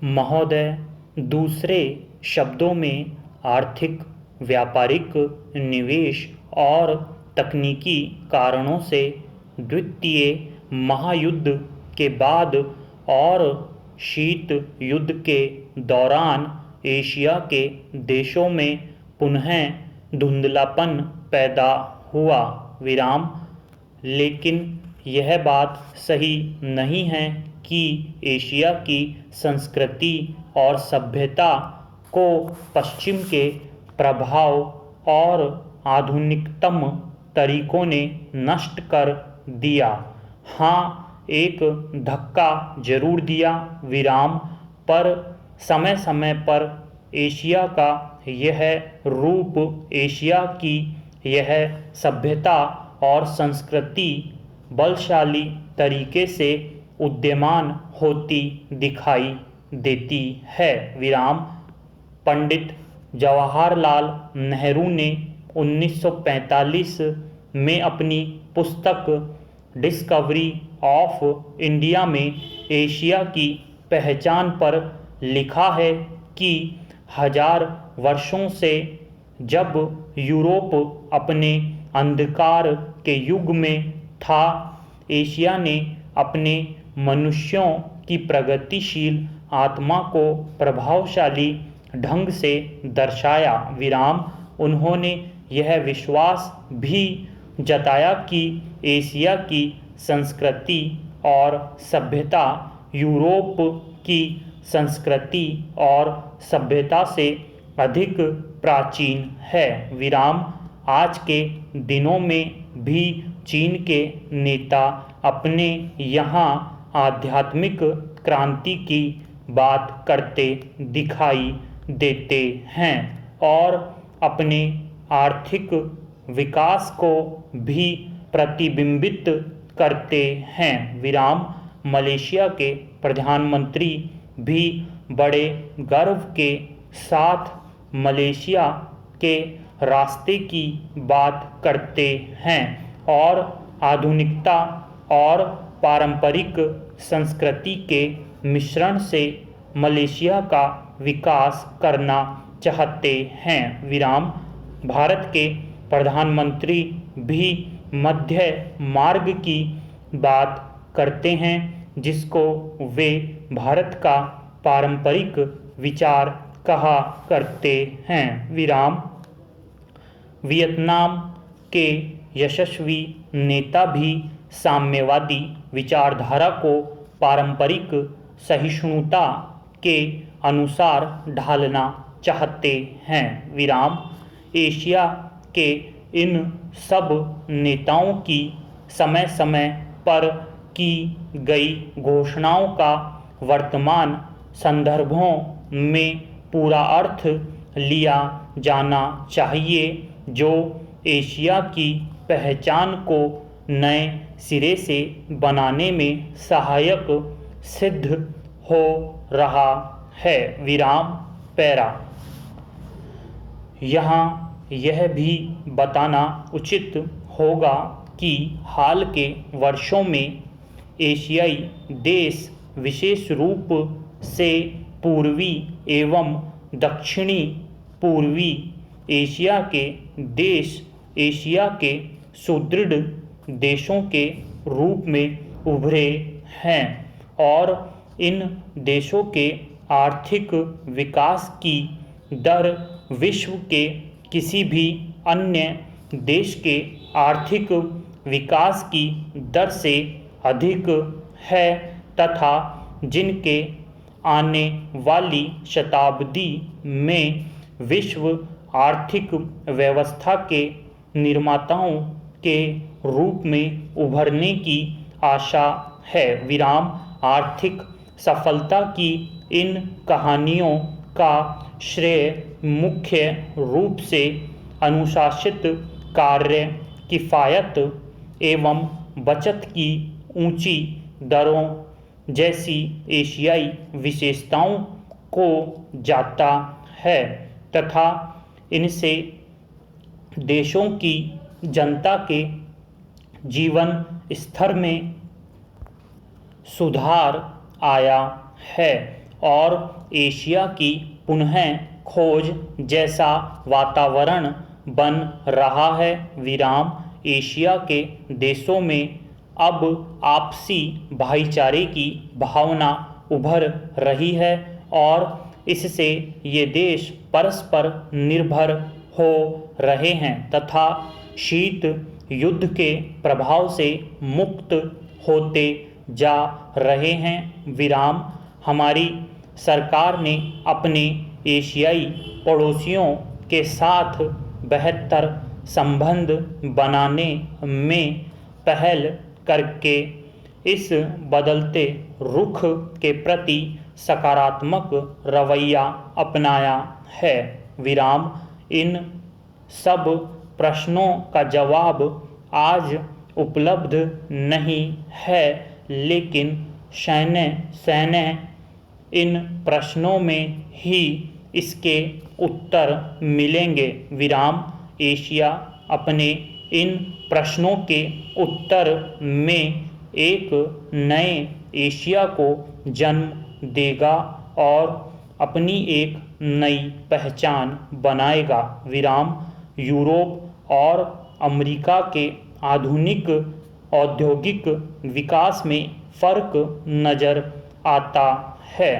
महोदय, दूसरे शब्दों में आर्थिक, व्यापारिक, निवेश और तकनीकी कारणों से द्वितीय महायुद्ध के बाद और शीत युद्ध के दौरान एशिया के देशों में पुनः धुंधलापन पैदा हुआ। लेकिन यह बात सही नहीं है कि एशिया की संस्कृति और सभ्यता को पश्चिम के प्रभाव और आधुनिकतम तरीकों ने नष्ट कर दिया। हाँ, एक धक्का जरूर दिया। पर समय समय पर एशिया का यह रूप, एशिया की यह सभ्यता और संस्कृति बलशाली तरीके से उद्यमान होती दिखाई देती है। पंडित जवाहरलाल नेहरू ने 1945 में अपनी पुस्तक डिस्कवरी ऑफ इंडिया में एशिया की पहचान पर लिखा है कि 1000 वर्षों से जब यूरोप अपने अंधकार के युग में था, एशिया ने अपने मनुष्यों की प्रगतिशील आत्मा को प्रभावशाली ढंग से दर्शाया। उन्होंने यह विश्वास भी जताया कि एशिया की संस्कृति और सभ्यता यूरोप की संस्कृति और सभ्यता से अधिक प्राचीन है। आज के दिनों में भी चीन के नेता अपने यहाँ आध्यात्मिक क्रांति की बात करते दिखाई देते हैं और अपने आर्थिक विकास को भी प्रतिबिंबित करते हैं। मलेशिया के प्रधानमंत्री भी बड़े गर्व के साथ मलेशिया के रास्ते की बात करते हैं और आधुनिकता और पारंपरिक संस्कृति के मिश्रण से मलेशिया का विकास करना चाहते हैं। भारत के प्रधानमंत्री भी मध्य मार्ग की बात करते हैं, जिसको वे भारत का पारंपरिक विचार कहा करते हैं। वियतनाम के यशस्वी नेता भी साम्यवादी विचारधारा को पारंपरिक सहिष्णुता के अनुसार ढालना चाहते हैं। एशिया के इन सब नेताओं की समय समय पर की गई घोषणाओं का वर्तमान संदर्भों में पूरा अर्थ लिया जाना चाहिए, जो एशिया की पहचान को नए सिरे से बनाने में सहायक सिद्ध हो रहा है। पैरा यहाँ यह भी बताना उचित होगा कि हाल के वर्षों में एशियाई देश, विशेष रूप से पूर्वी एवं दक्षिणी पूर्वी एशिया के देश, एशिया के सुदृढ़ देशों के रूप में उभरे हैं और इन देशों के आर्थिक विकास की दर विश्व के किसी भी अन्य देश के आर्थिक विकास की दर से अधिक है तथा जिनके आने वाली शताब्दी में विश्व आर्थिक व्यवस्था के निर्माताओं के रूप में उभरने की आशा है। आर्थिक सफलता की इन कहानियों का श्रेय मुख्य रूप से अनुशासित कार्य, किफ़ायत एवं बचत की ऊंची दरों जैसी एशियाई विशेषताओं को जाता है तथा इनसे देशों की जनता के जीवन स्तर में सुधार आया है और एशिया की पुनः खोज जैसा वातावरण बन रहा है। विराम एशिया के देशों में अब आपसी भाईचारे की भावना उभर रही है और इससे ये देश परस्पर निर्भर हो रहे हैं तथा शीत युद्ध के प्रभाव से मुक्त होते जा रहे हैं। विराम हमारी सरकार ने अपने एशियाई पड़ोसियों के साथ बेहतर संबंध बनाने में पहल करके इस बदलते रुख के प्रति सकारात्मक रवैया अपनाया है। विराम इन सब प्रश्नों का जवाब आज उपलब्ध नहीं है, लेकिन सैन्य इन प्रश्नों में ही इसके उत्तर मिलेंगे। विराम एशिया अपने इन प्रश्नों के उत्तर में एक नए एशिया को जन्म देगा और अपनी एक नई पहचान बनाएगा। विराम यूरोप और अमेरिका के आधुनिक औद्योगिक विकास में फ़र्क नज़र आता है।